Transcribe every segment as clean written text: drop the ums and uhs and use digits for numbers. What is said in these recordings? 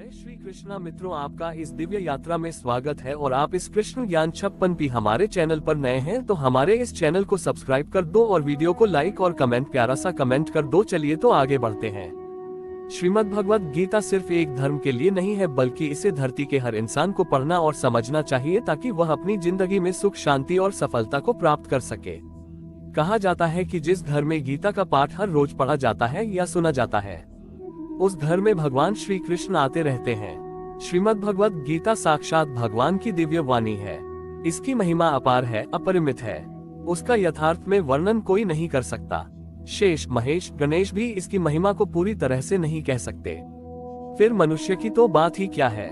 जय श्री कृष्णा मित्रों, आपका इस दिव्य यात्रा में स्वागत है। और आप इस कृष्ण ज्ञान 56 हमारे चैनल पर नए हैं तो हमारे इस चैनल को सब्सक्राइब कर दो और वीडियो को लाइक और कमेंट प्यारा सा कमेंट कर दो। चलिए तो आगे बढ़ते हैं। श्रीमद् भगवद गीता सिर्फ एक धर्म के लिए नहीं है, बल्कि इसे धरती के हर इंसान को पढ़ना और समझना चाहिए ताकि वह अपनी जिंदगी में सुख, शांति और सफलता को प्राप्त कर सके। कहा जाता है कि जिस घर में गीता का पाठ हर रोज पढ़ा जाता है या सुना जाता है, उस घर में भगवान श्री कृष्ण आते रहते हैं। श्रीमद् भगवद गीता साक्षात भगवान की दिव्य वाणी है। इसकी महिमा अपार है, अपरिमित है। उसका यथार्थ में वर्णन कोई नहीं कर सकता। शेष, महेश, गणेश भी इसकी महिमा को पूरी तरह से नहीं कह सकते, फिर मनुष्य की तो बात ही क्या है।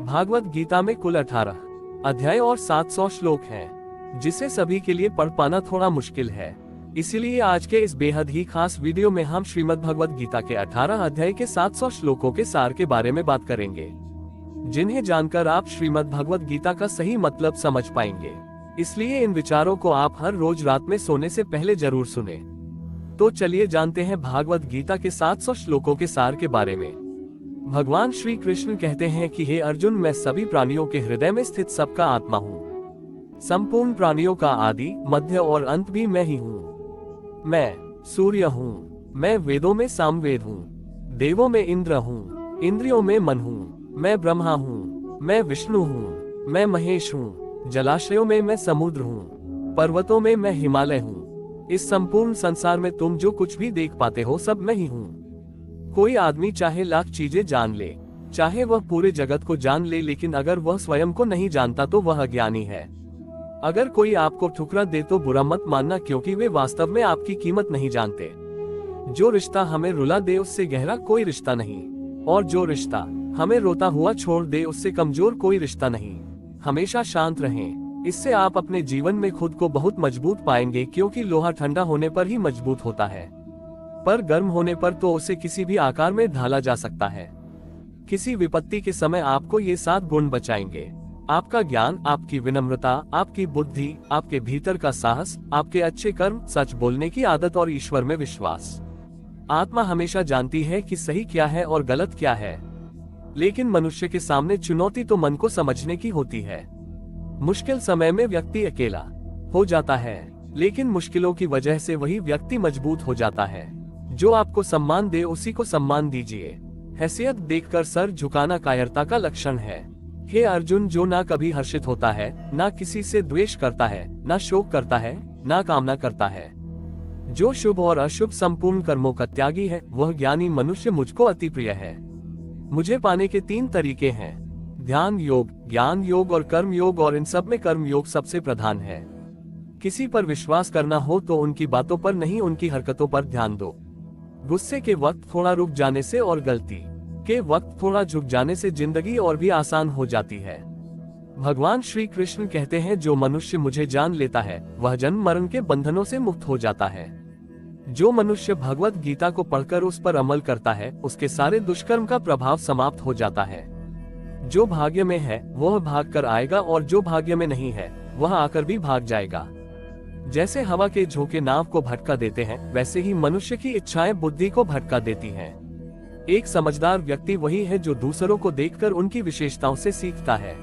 भागवत गीता में कुल 18 अध्याय और 700 श्लोक हैं, जिसे सभी के लिए पढ़ पाना थोड़ा मुश्किल है। इसीलिए आज के इस बेहद ही खास वीडियो में हम श्रीमद् भगवद गीता के 18 अध्याय के 700 श्लोकों के सार के बारे में बात करेंगे, जिन्हें जानकर आप श्रीमद् भगवद गीता का सही मतलब समझ पाएंगे। इसलिए इन विचारों को आप हर रोज रात में सोने से पहले जरूर सुने। तो चलिए जानते हैं भागवत गीता के 700 श्लोकों के सार के बारे में। भगवान श्री कृष्ण कहते हैं कि हे अर्जुन, मैं सभी प्राणियों के हृदय में स्थित सबका आत्मा हूँ। संपूर्ण प्राणियों का आदि, मध्य और अंत भी मैं ही हूँ। मैं सूर्य हूँ, मैं वेदों में सामवेद हूँ, देवों में इंद्र हूँ, इंद्रियों में मन हूँ, मैं ब्रह्मा हूँ, मैं विष्णु हूँ, मैं महेश हूँ, जलाशयों में मैं समुद्र हूँ, पर्वतों में मैं हिमालय हूँ। इस संपूर्ण संसार में तुम जो कुछ भी देख पाते हो सब मैं ही हूँ। कोई आदमी चाहे लाख चीजें जान ले, चाहे वह पूरे जगत को जान ले, लेकिन अगर वह स्वयं को नहीं जानता तो वह अज्ञानी है। अगर कोई आपको ठुकरा दे तो बुरा मत मानना, क्योंकि वे वास्तव में आपकी कीमत नहीं जानते। जो रिश्ता हमें रुला दे उससे गहरा कोई रिश्ता नहीं, और जो रिश्ता हमें रोता हुआ छोड़ दे उससे कमजोर कोई रिश्ता नहीं। हमेशा शांत रहें, इससे आप अपने जीवन में खुद को बहुत मजबूत पाएंगे, क्योंकि लोहा ठंडा होने पर ही मजबूत होता है, पर गर्म होने पर तो उसे किसी भी आकार में ढाला जा सकता है। किसी विपत्ति के समय आपको ये 7 गुण बचाएंगे: आपका ज्ञान, आपकी विनम्रता, आपकी बुद्धि, आपके भीतर का साहस, आपके अच्छे कर्म, सच बोलने की आदत और ईश्वर में विश्वास। आत्मा हमेशा जानती है कि सही क्या है और गलत क्या है, लेकिन मनुष्य के सामने चुनौती तो मन को समझने की होती है। मुश्किल समय में व्यक्ति अकेला हो जाता है, लेकिन मुश्किलों की वजह से वही व्यक्ति मजबूत हो जाता है। जो आपको सम्मान दे उसी को सम्मान दीजिए। हैसियत देखकर सर झुकाना कायरता का लक्षण है। हे अर्जुन, जो ना कभी हर्षित होता है, ना किसी से द्वेष करता है, ना शोक करता है, ना कामना करता है, जो शुभ और अशुभ संपूर्ण कर्मों का त्यागी है, वह ज्ञानी मनुष्य मुझको अति प्रिय है। मुझे पाने के 3 तरीके हैं: ध्यान योग, ज्ञान योग और कर्म योग, और इन सब में कर्म योग सबसे प्रधान है। किसी पर विश्वास करना हो तो उनकी बातों पर नहीं, उनकी हरकतों पर ध्यान दो। गुस्से के वक्त थोड़ा रुक जाने से और गलती के वक्त थोड़ा झुक जाने से जिंदगी और भी आसान हो जाती है। भगवान श्री कृष्ण कहते हैं, जो मनुष्य मुझे जान लेता है वह जन्म मरण के बंधनों से मुक्त हो जाता है। जो मनुष्य भगवत गीता को पढ़कर उस पर अमल करता है, उसके सारे दुष्कर्म का प्रभाव समाप्त हो जाता है। जो भाग्य में है वह भाग कर आएगा, और जो भाग्य में नहीं है वह आकर भी भाग जाएगा। जैसे हवा के झोंके नाव को भटका देते हैं, वैसे ही मनुष्य की इच्छाएं बुद्धि को भटका देती हैं। एक समझदार व्यक्ति वही है जो दूसरों को देखकर उनकी विशेषताओं से सीखता है,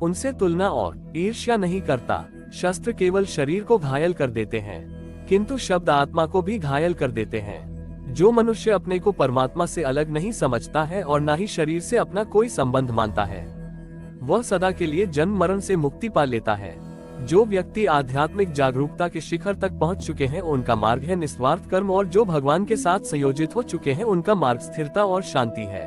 उनसे तुलना और ईर्ष्या नहीं करता। शस्त्र केवल शरीर को घायल कर देते हैं, किंतु शब्द आत्मा को भी घायल कर देते हैं। जो मनुष्य अपने को परमात्मा से अलग नहीं समझता है और न ही शरीर से अपना कोई संबंध मानता है, वह सदा के लिए जन्म मरण से मुक्ति पा लेता है। जो व्यक्ति आध्यात्मिक जागरूकता के शिखर तक पहुंच चुके हैं, उनका मार्ग है निस्वार्थ कर्म, और जो भगवान के साथ संयोजित हो चुके हैं उनका मार्ग स्थिरता और शांति है।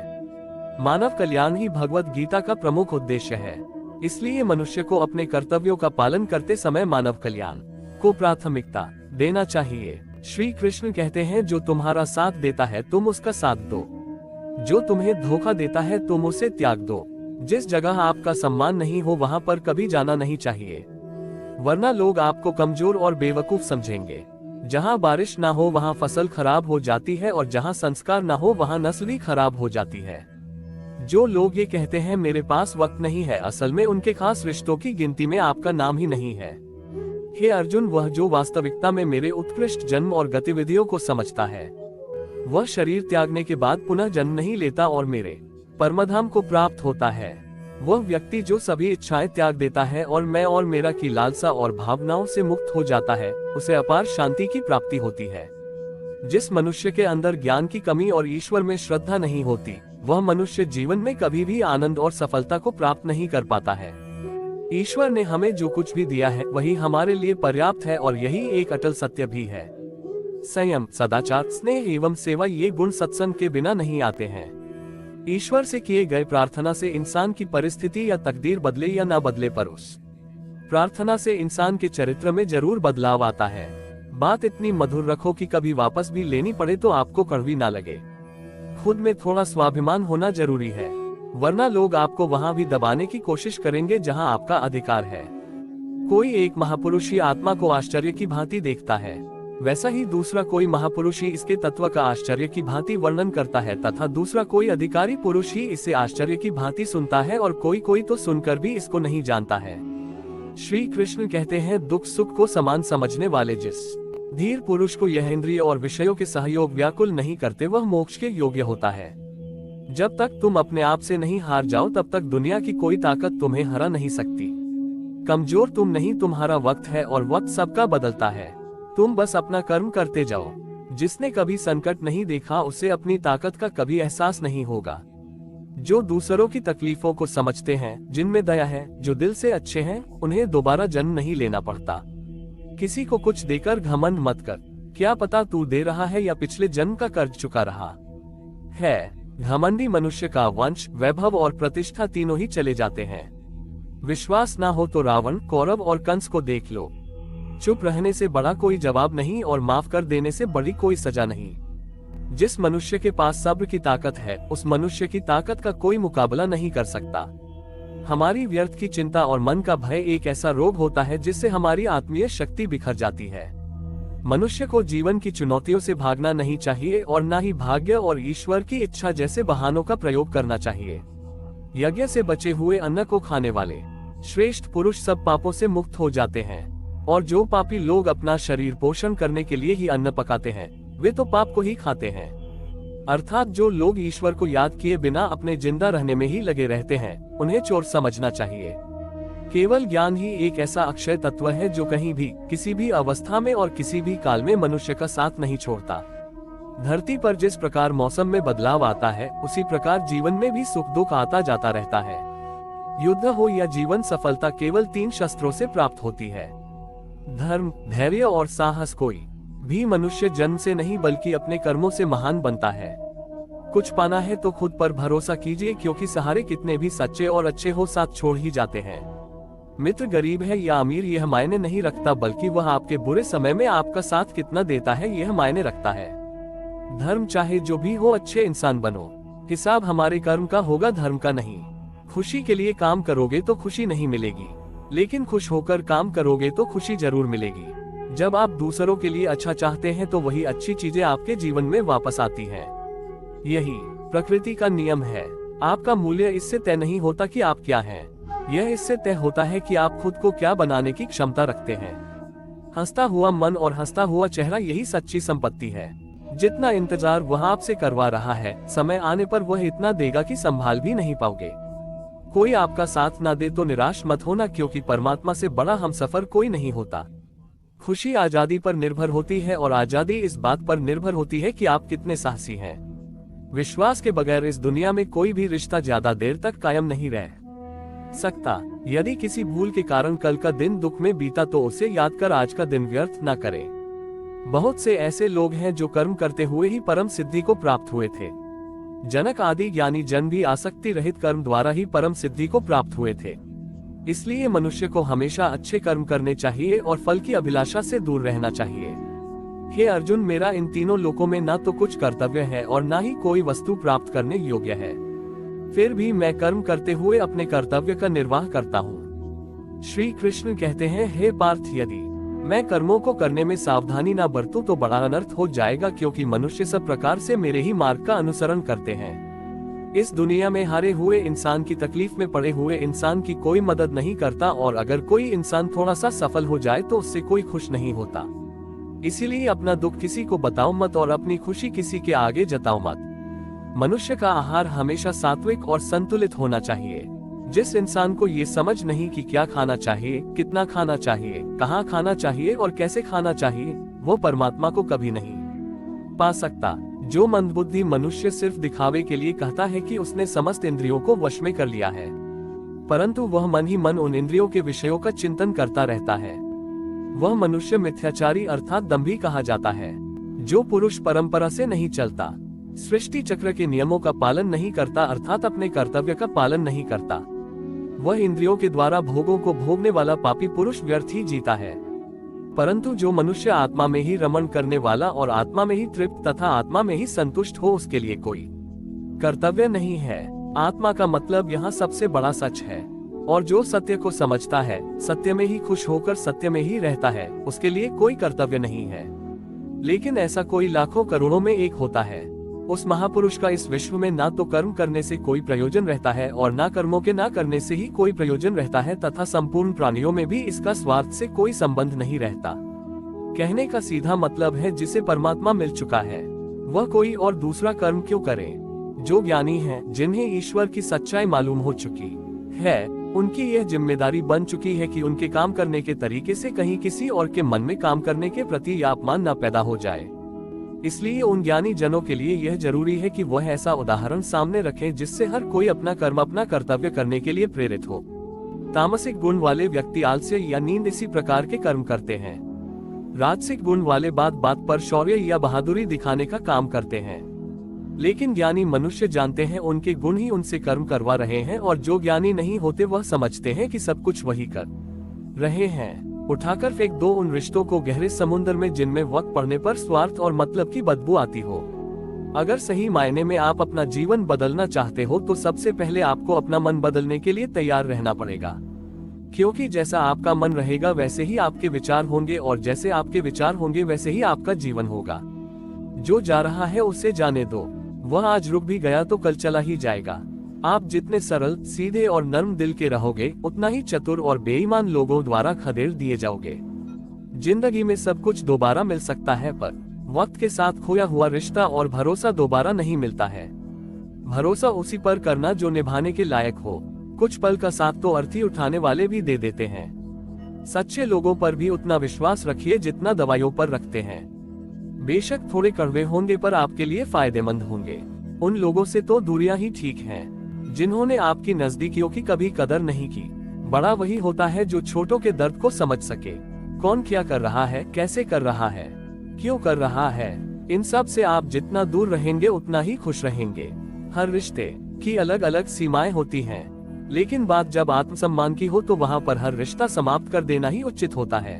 मानव कल्याण ही भगवत गीता का प्रमुख उद्देश्य है। इसलिए मनुष्य को अपने कर्तव्यों का पालन करते समय मानव कल्याण को प्राथमिकता देना चाहिए। श्री कृष्ण कहते हैं, जो तुम्हारा साथ देता है तुम उसका साथ दो, जो तुम्हें धोखा देता है तुम उसे त्याग दो। जिस जगह आपका सम्मान नहीं हो वहां पर कभी जाना नहीं चाहिए, वरना लोग आपको कमजोर और बेवकूफ समझेंगे। जहां बारिश ना हो वहां फसल खराब हो जाती है, और जहां संस्कार ना हो वहां नस्ल भी खराब हो जाती है। जो लोग ये कहते हैं मेरे पास वक्त नहीं है, असल में उनके खास रिश्तों की गिनती में आपका नाम ही नहीं है। हे अर्जुन, वह जो वास्तविकता में मेरे उत्कृष्ट जन्म और गतिविधियों को समझता है, वह शरीर त्यागने के बाद पुनः जन्म नहीं लेता और मेरे परमधाम को प्राप्त होता है। वह व्यक्ति जो सभी इच्छाएं त्याग देता है और मैं और मेरा की लालसा और भावनाओं से मुक्त हो जाता है, उसे अपार शांति की प्राप्ति होती है। जिस मनुष्य के अंदर ज्ञान की कमी और ईश्वर में श्रद्धा नहीं होती, वह मनुष्य जीवन में कभी भी आनंद और सफलता को प्राप्त नहीं कर पाता है। ईश्वर ने हमें जो कुछ भी दिया है वही हमारे लिए पर्याप्त है और यही एक अटल सत्य भी है। संयम, सदाचार, स्नेह एवं सेवा ये गुण सत्संग के बिना नहीं आते हैं। ईश्वर से किए गए प्रार्थना से इंसान की परिस्थिति या तकदीर बदले या ना बदले, पर उस प्रार्थना से इंसान के चरित्र में जरूर बदलाव आता है। बात इतनी मधुर रखो कि कभी वापस भी लेनी पड़े तो आपको कड़वी ना लगे। खुद में थोड़ा स्वाभिमान होना जरूरी है, वरना लोग आपको वहां भी दबाने की कोशिश करेंगे जहां आपका अधिकार है। कोई एक महापुरुष ही आत्मा को आश्चर्य की भांति देखता है, वैसा ही दूसरा कोई महापुरुष ही इसके तत्व का आश्चर्य की भांति वर्णन करता है, तथा दूसरा कोई अधिकारी पुरुष ही इसे आश्चर्य की भांति सुनता है, और कोई कोई तो सुनकर भी इसको नहीं जानता है। श्री कृष्ण कहते हैं, दुख सुख को समान समझने वाले जिस धीर पुरुष को यह इंद्रिय और विषयों के सहयोग व्याकुल नहीं करते, वह मोक्ष के योग्य होता है। जब तक तुम अपने आप से नहीं हार जाओ तब तक दुनिया की कोई ताकत तुम्हें हरा नहीं सकती। कमजोर तुम नहीं, तुम्हारा वक्त है और वक्त सबका बदलता है। तुम बस अपना कर्म करते जाओ। जिसने कभी संकट नहीं देखा उसे अपनी ताकत का कभी एहसास नहीं होगा। जो दूसरों की तकलीफों को समझते हैं, जिनमें दया है, जो दिल से अच्छे हैं, उन्हें दोबारा जन्म नहीं लेना पड़ता। किसी को कुछ देकर घमंड मत कर, क्या पता तू दे रहा है या पिछले जन्म का कर्ज चुका रहा है। घमंडी मनुष्य का वंश, वैभव और प्रतिष्ठा तीनों ही चले जाते हैं। विश्वास ना हो तो रावण, कौरव और कंस को देख लो। चुप रहने से बड़ा कोई जवाब नहीं और माफ कर देने से बड़ी कोई सजा नहीं। जिस मनुष्य के पास सब्र की ताकत है, उस मनुष्य की ताकत का कोई मुकाबला नहीं कर सकता। हमारी व्यर्थ की चिंता और मन का भय एक ऐसा रोग होता है जिससे हमारी आत्मीय शक्ति बिखर जाती है। मनुष्य को जीवन की चुनौतियों से भागना नहीं चाहिए और न ही भाग्य और ईश्वर की इच्छा जैसे बहानों का प्रयोग करना चाहिए। यज्ञ से बचे हुए अन्न को खाने वाले श्रेष्ठ पुरुष सब पापों से मुक्त हो जाते हैं, और जो पापी लोग अपना शरीर पोषण करने के लिए ही अन्न पकाते हैं, वे तो पाप को ही खाते हैं। अर्थात जो लोग ईश्वर को याद किए बिना अपने जिंदा रहने में ही लगे रहते हैं, उन्हें चोर समझना चाहिए। केवल ज्ञान ही एक ऐसा अक्षय तत्व है जो कहीं भी, किसी भी अवस्था में और किसी भी काल में मनुष्य का साथ नहीं छोड़ता। धरती पर जिस प्रकार मौसम में बदलाव आता है, उसी प्रकार जीवन में भी सुख दुख आता जाता रहता है। युद्ध हो या जीवन सफलता केवल 3 शस्त्रों से प्राप्त होती है, धर्म, धैर्य और साहस। कोई भी मनुष्य जन्म से नहीं बल्कि अपने कर्मों से महान बनता है। कुछ पाना है तो खुद पर भरोसा कीजिए, क्योंकि सहारे कितने भी सच्चे और अच्छे हो साथ छोड़ ही जाते हैं। मित्र गरीब है या अमीर यह मायने नहीं रखता, बल्कि वह आपके बुरे समय में आपका साथ कितना देता है यह मायने रखता है। धर्म चाहे जो भी हो, अच्छे इंसान बनो। हिसाब हमारे कर्म का होगा, धर्म का नहीं। खुशी के लिए काम करोगे तो खुशी नहीं मिलेगी, लेकिन खुश होकर काम करोगे तो खुशी जरूर मिलेगी। जब आप दूसरों के लिए अच्छा चाहते हैं तो वही अच्छी चीजें आपके जीवन में वापस आती हैं। यही प्रकृति का नियम है। आपका मूल्य इससे तय नहीं होता कि आप क्या हैं, यह इससे तय होता है कि आप खुद को क्या बनाने की क्षमता रखते हैं। हंसता हुआ मन और हंसता हुआ चेहरा यही सच्ची संपत्ति है। जितना इंतजार वह आपसे करवा रहा है, समय आने पर वह इतना देगा कि संभाल भी नहीं पाओगे। कोई आपका साथ ना दे तो निराश मत होना, क्योंकि परमात्मा से बड़ा हमसफर कोई नहीं होता। खुशी आजादी पर निर्भर होती है और आजादी इस बात पर निर्भर होती है कि आप कितने साहसी हैं। विश्वास के बगैर इस दुनिया में कोई भी रिश्ता ज्यादा देर तक कायम नहीं रह सकता। यदि किसी भूल के कारण कल का दिन दुख में बीता तो उसे याद कर आज का दिन व्यर्थ न करें। बहुत से ऐसे लोग हैं जो कर्म करते हुए ही परम सिद्धि को प्राप्त हुए थे। जनक आदि ज्ञानी जन भी आसक्ति रहित कर्म द्वारा ही परम सिद्धि को प्राप्त हुए थे। इसलिए मनुष्य को हमेशा अच्छे कर्म करने चाहिए और फल की अभिलाषा से दूर रहना चाहिए। हे अर्जुन, मेरा इन तीनों लोकों में न तो कुछ कर्तव्य है और न ही कोई वस्तु प्राप्त करने योग्य है, फिर भी मैं कर्म करते हुए अपने कर्तव्य का निर्वाह करता हूँ। श्री कृष्ण कहते हैं, हे पार्थ, यदि मैं कर्मों को करने में सावधानी न बरतूं तो बड़ा अनर्थ हो जाएगा, क्योंकि मनुष्य सब प्रकार से मेरे ही मार्ग का अनुसरण करते हैं। इस दुनिया में हारे हुए इंसान की तकलीफ में पड़े हुए इंसान की कोई मदद नहीं करता, और अगर कोई इंसान थोड़ा सा सफल हो जाए तो उससे कोई खुश नहीं होता। इसीलिए अपना दुख किसी को बताओ मत और अपनी खुशी किसी के आगे जताओ मत। मनुष्य का आहार हमेशा सात्विक और संतुलित होना चाहिए। जिस इंसान को ये समझ नहीं कि क्या खाना चाहिए, कितना खाना चाहिए, कहाँ खाना चाहिए और कैसे खाना चाहिए, वो परमात्मा को कभी नहीं पा सकता। जो मंदबुद्धि मनुष्य सिर्फ दिखावे के लिए कहता है कि उसने समस्त इंद्रियों को वश में कर लिया है, परंतु वह मन ही मन उन इंद्रियों के विषयों का चिंतन करता रहता है, वह मनुष्य मिथ्याचारी अर्थात दंभी कहा जाता है। जो पुरुष परंपरा से नहीं चलता, सृष्टि चक्र के नियमों का पालन नहीं करता अर्थात अपने कर्तव्य का पालन नहीं करता, वह इंद्रियों के द्वारा भोगों को भोगने वाला पापी पुरुष व्यर्थ ही जीता है। परंतु जो मनुष्य आत्मा में ही रमण करने वाला और आत्मा में ही तृप्त तथा आत्मा में ही संतुष्ट हो, उसके लिए कोई कर्तव्य नहीं है। आत्मा का मतलब यहाँ सबसे बड़ा सच है, और जो सत्य को समझता है, सत्य में ही खुश होकर सत्य में ही रहता है, उसके लिए कोई कर्तव्य नहीं है। लेकिन ऐसा कोई लाखों करोड़ों में एक होता है। उस महापुरुष का इस विश्व में ना तो कर्म करने से कोई प्रयोजन रहता है और ना कर्मों के ना करने से ही कोई प्रयोजन रहता है, तथा संपूर्ण प्राणियों में भी इसका स्वार्थ से कोई संबंध नहीं रहता। कहने का सीधा मतलब है, जिसे परमात्मा मिल चुका है वह कोई और दूसरा कर्म क्यों करे। जो ज्ञानी हैं, जिन्हें ईश्वर की सच्चाई मालूम हो चुकी है, उनकी यह जिम्मेदारी बन चुकी है कि उनके काम करने के तरीके से कहीं किसी और के मन में काम करने के प्रति अपमान न पैदा हो जाए। इसलिए उन ज्ञानी जनों के लिए यह जरूरी है कि वह ऐसा उदाहरण सामने रखें जिससे हर कोई अपना कर्म अपना कर्तव्य करने के लिए प्रेरित हो। तामसिक गुण वाले व्यक्ति आलस्य या नींद इसी प्रकार के कर्म करते हैं। राजसिक गुण वाले बात बात पर शौर्य या बहादुरी दिखाने का काम करते हैं। लेकिन ज्ञानी मनुष्य जानते हैं उनके गुण ही उनसे कर्म करवा रहे हैं, और जो ज्ञानी नहीं होते वह समझते हैं कि सब कुछ वही कर रहे हैं। उठाकर फेंक दो उन रिश्तों को गहरे समुद्र में जिनमें वक्त पड़ने पर स्वार्थ और मतलब की बदबू आती हो। अगर सही मायने में आप अपना जीवन बदलना चाहते हो तो सबसे पहले आपको अपना मन बदलने के लिए तैयार रहना पड़ेगा, क्योंकि जैसा आपका मन रहेगा वैसे ही आपके विचार होंगे, और जैसे आपके विचार होंगे वैसे ही आपका जीवन होगा। जो जा रहा है उसे जाने दो, वह आज रुक भी गया तो कल चला ही जाएगा। आप जितने सरल, सीधे और नर्म दिल के रहोगे, उतना ही चतुर और बेईमान लोगों द्वारा खदेड़ दिए जाओगे। जिंदगी में सब कुछ दोबारा मिल सकता है, पर वक्त के साथ खोया हुआ रिश्ता और भरोसा दोबारा नहीं मिलता है। भरोसा उसी पर करना जो निभाने के लायक हो। कुछ पल का साथ तो अर्थी उठाने वाले भी दे देते हैं। सच्चे लोगों पर भी उतना विश्वास रखिए जितना दवाइयों पर रखते हैं। बेशक थोड़े कड़वे होंगे पर आपके लिए फायदेमंद होंगे। उन लोगों से तो दूरियां ही ठीक हैं जिन्होंने आपकी नजदीकियों की कभी कदर नहीं की। बड़ा वही होता है जो छोटों के दर्द को समझ सके। कौन क्या कर रहा है, कैसे कर रहा है, क्यों कर रहा है, इन सब से आप जितना दूर रहेंगे उतना ही खुश रहेंगे। हर रिश्ते की अलग अलग सीमाएं होती हैं, लेकिन बात जब आत्मसम्मान की हो तो वहाँ पर हर रिश्ता समाप्त कर देना ही उचित होता है।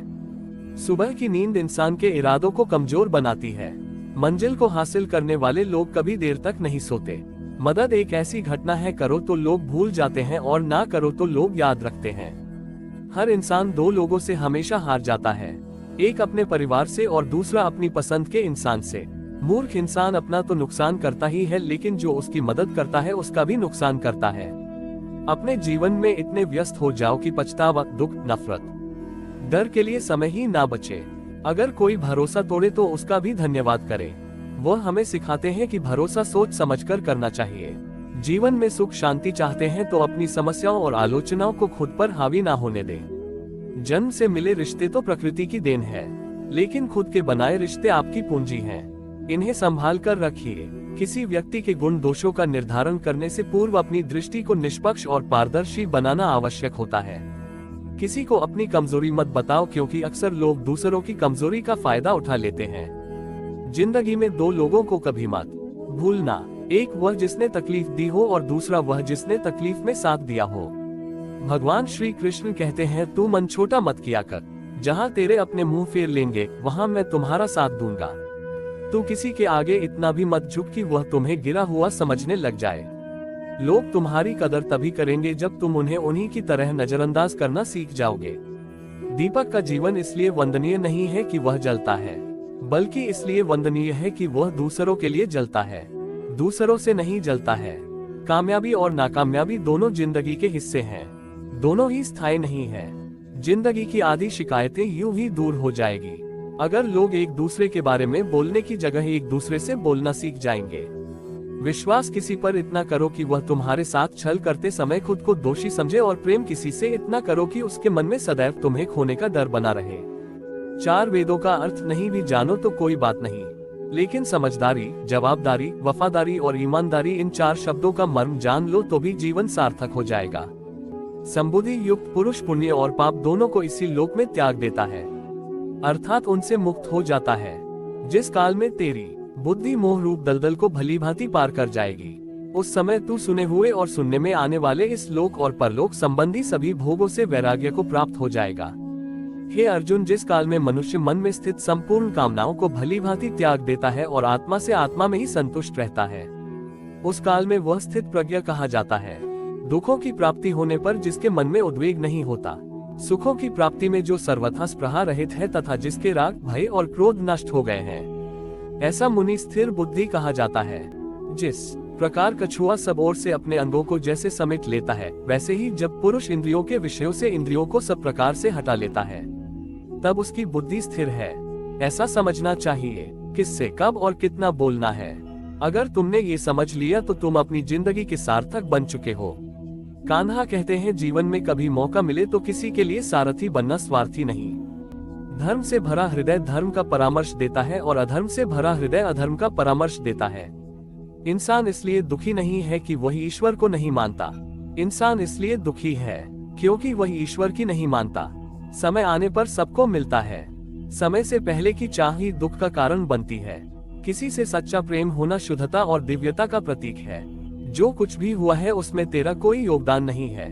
सुबह की नींद इंसान के इरादों को कमजोर बनाती है। मंजिल को हासिल करने वाले लोग कभी देर तक नहीं सोते। मदद एक ऐसी घटना है, करो तो लोग भूल जाते हैं और ना करो तो लोग याद रखते हैं। हर इंसान दो लोगों से हमेशा हार जाता है, एक अपने परिवार से और दूसरा अपनी पसंद के इंसान से। मूर्ख इंसान अपना तो नुकसान करता ही है, लेकिन जो उसकी मदद करता है उसका भी नुकसान करता है। अपने जीवन में इतने व्यस्त हो जाओ कि पछतावा, दुख, नफरत, डर के लिए समय ही ना बचे। अगर कोई भरोसा तोड़े तो उसका भी धन्यवाद करे। वह हमें सिखाते हैं कि भरोसा सोच समझकर करना चाहिए। जीवन में सुख शांति चाहते हैं तो अपनी समस्याओं और आलोचनाओं को खुद पर हावी ना होने दें। जन्म से मिले रिश्ते तो प्रकृति की देन है, लेकिन खुद के बनाए रिश्ते आपकी पूंजी हैं। इन्हें संभाल कर रखिए। किसी व्यक्ति के गुण दोषों का निर्धारण करने से पूर्व अपनी दृष्टि को निष्पक्ष और पारदर्शी बनाना आवश्यक होता है। किसी को अपनी कमजोरी मत बताओ, क्योंकि अक्सर लोग दूसरों की कमजोरी का फायदा उठा लेते हैं। जिंदगी में दो लोगों को कभी मत भूलना, एक वह जिसने तकलीफ दी हो और दूसरा वह जिसने तकलीफ में साथ दिया हो। भगवान श्री कृष्ण कहते हैं, तू मन छोटा मत किया कर, जहाँ तेरे अपने मुंह फेर लेंगे वहाँ मैं तुम्हारा साथ दूंगा। तू किसी के आगे इतना भी मत झुक कि वह तुम्हें गिरा हुआ समझने लग जाए। लोग तुम्हारी कदर तभी करेंगे जब तुम उन्हें उन्हीं की तरह नजरअंदाज करना सीख जाओगे। दीपक का जीवन इसलिए वंदनीय नहीं है कि वह जलता है, बल्कि इसलिए वंदनीय है कि वह दूसरों के लिए जलता है, दूसरों से नहीं जलता है। कामयाबी और नाकामयाबी दोनों जिंदगी के हिस्से हैं, दोनों ही स्थायी नहीं है। जिंदगी की आधी शिकायतें यूं ही दूर हो जाएगी अगर लोग एक दूसरे के बारे में बोलने की जगह एक दूसरे से बोलना सीख जाएंगे। विश्वास किसी पर इतना करो कि वह तुम्हारे साथ छल करते समय खुद को दोषी समझे, और प्रेम किसी से इतना करो कि उसके मन में सदैव तुम्हें खोने का डर बना रहे। 4 वेदों का अर्थ नहीं भी जानो तो कोई बात नहीं, लेकिन समझदारी, जवाबदारी, वफादारी और ईमानदारी, इन 4 शब्दों का मर्म जान लो तो भी जीवन सार्थक हो जाएगा। संबुद्धि युक्त पुरुष पुण्य और पाप दोनों को इसी लोक में त्याग देता है, अर्थात उनसे मुक्त हो जाता है। जिस काल में तेरी बुद्धि मोह रूप दलदल को भली भांति पार कर जाएगी, उस समय तू सुने हुए और सुनने में आने वाले इस लोक और परलोक संबंधी सभी भोगों से वैराग्य को प्राप्त हो जाएगा। हे अर्जुन, जिस काल में मनुष्य मन में स्थित संपूर्ण कामनाओं को भली भांति त्याग देता है और आत्मा से आत्मा में ही संतुष्ट रहता है, उस काल में वह स्थित प्रज्ञ कहा जाता है। दुखों की प्राप्ति होने पर जिसके मन में उद्वेग नहीं होता, सुखों की प्राप्ति में जो सर्वथा स्पृहा रहित है तथा जिसके राग, भय और क्रोध नष्ट हो गए हैं, ऐसा मुनि स्थिर बुद्धि कहा जाता है। जिस प्रकार कछुआ सब ओर से अपने अंगों को जैसे समेट लेता है, वैसे ही जब पुरुष इंद्रियों के विषयों से इंद्रियों को सब प्रकार से हटा लेता है, तब उसकी बुद्धि स्थिर है। ऐसा समझना चाहिए किससे कब और कितना बोलना है। अगर तुमने ये समझ लिया तो तुम अपनी जिंदगी के सार्थक बन चुके हो। कान्हा कहते हैं, जीवन में कभी मौका मिले तो किसी के लिए सारथी बनना स्वार्थी नहीं। धर्म से भरा हृदय धर्म का परामर्श देता है और अधर्म से भरा हृदय अधर्म का परामर्श देता है। इंसान इसलिए दुखी नहीं है कि वह ईश्वर को नहीं मानता, इंसान इसलिए दुखी है क्योंकि वह ईश्वर की नहीं मानता। समय आने पर सबको मिलता है, समय से पहले की चाह ही दुख का कारण बनती है। किसी से सच्चा प्रेम होना शुद्धता और दिव्यता का प्रतीक है। जो कुछ भी हुआ है उसमें तेरा कोई योगदान नहीं है,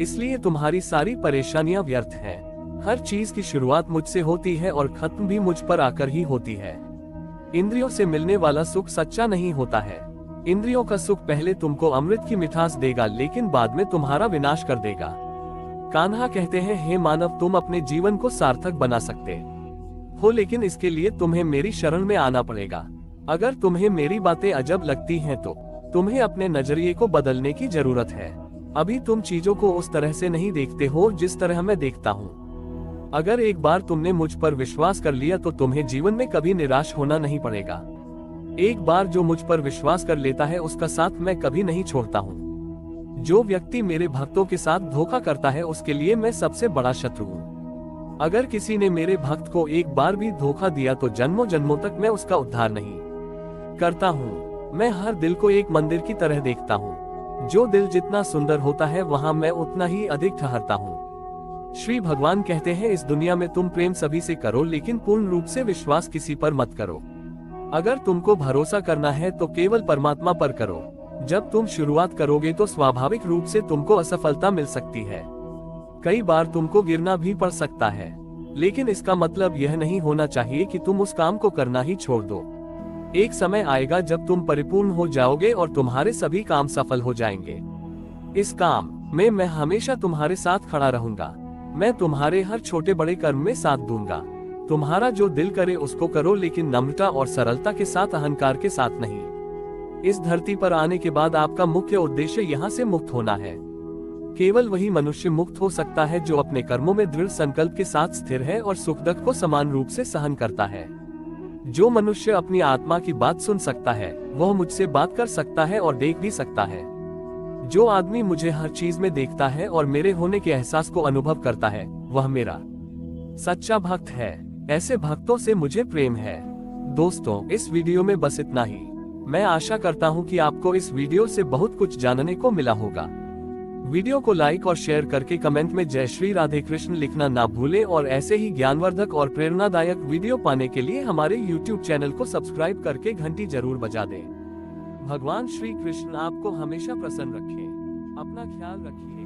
इसलिए तुम्हारी सारी परेशानियां व्यर्थ हैं। हर चीज की शुरुआत मुझसे होती है और खत्म भी मुझ पर आकर ही होती है। इंद्रियों से मिलने वाला सुख सच्चा नहीं होता है। इंद्रियों का सुख पहले तुमको अमृत की मिठास देगा, लेकिन बाद में तुम्हारा विनाश कर देगा। कान्हा कहते हैं, हे मानव, तुम अपने जीवन को सार्थक बना सकते हो, लेकिन इसके लिए तुम्हें मेरी शरण में आना पड़ेगा। अगर तुम्हें मेरी बातें अजब लगती हैं तो तुम्हें अपने नजरिए को बदलने की जरूरत है। अभी तुम चीजों को उस तरह से नहीं देखते हो जिस तरह मैं देखता हूँ। अगर एक बार तुमने मुझ पर विश्वास कर लिया तो तुम्हें जीवन में कभी निराश होना नहीं पड़ेगा। एक बार जो मुझ पर विश्वास कर लेता है उसका साथ मैं कभी नहीं छोड़ता हूँ। जो व्यक्ति मेरे भक्तों के साथ धोखा करता है उसके लिए मैं सबसे बड़ा शत्रु हूँ। अगर किसी ने मेरे भक्त को एक बार भी धोखा दिया तो जन्मों जन्मों तक मैं उसका उद्धार नहीं करता हूँ। मैं हर दिल को एक मंदिर की तरह देखता हूँ। जो दिल जितना सुंदर होता है वहाँ मैं उतना ही अधिक ठहरता हूँ। श्री भगवान कहते हैं, इस दुनिया में तुम प्रेम सभी से करो, लेकिन पूर्ण रूप से विश्वास किसी पर मत करो। अगर तुमको भरोसा करना है तो केवल परमात्मा पर करो। जब तुम शुरुआत करोगे तो स्वाभाविक रूप से तुमको असफलता मिल सकती है। कई बार तुमको गिरना भी पड़ सकता है, लेकिन इसका मतलब यह नहीं होना चाहिए कि तुम उस काम को करना ही छोड़ दो। एक समय आएगा जब तुम परिपूर्ण हो जाओगे और तुम्हारे सभी काम सफल हो जाएंगे। इस काम में मैं हमेशा तुम्हारे साथ खड़ा रहूंगा। मैं तुम्हारे हर छोटे बड़े कर्म में साथ दूंगा। तुम्हारा जो दिल करे उसको करो, लेकिन नम्रता और सरलता के साथ, अहंकार के साथ नहीं। इस धरती पर आने के बाद आपका मुख्य उद्देश्य यहाँ से मुक्त होना है। केवल वही मनुष्य मुक्त हो सकता है जो अपने कर्मों में दृढ़ संकल्प के साथ स्थिर है और सुख दुख को समान रूप से सहन करता है। जो मनुष्य अपनी आत्मा की बात सुन सकता है वह मुझसे बात कर सकता है और देख भी सकता है। जो आदमी मुझे हर चीज में देखता है और मेरे होने के एहसास को अनुभव करता है वह मेरा सच्चा भक्त है। ऐसे भक्तों से मुझे प्रेम है। दोस्तों, इस वीडियो में बस इतना ही। मैं आशा करता हूँ कि आपको इस वीडियो से बहुत कुछ जानने को मिला होगा। वीडियो को लाइक और शेयर करके कमेंट में जय श्री राधे कृष्ण लिखना ना भूलें, और ऐसे ही ज्ञानवर्धक और प्रेरणादायक वीडियो पाने के लिए हमारे YouTube चैनल को सब्सक्राइब करके घंटी जरूर बजा दें। भगवान श्री कृष्ण आपको हमेशा प्रसन्न रखें। अपना ख्याल रखिए।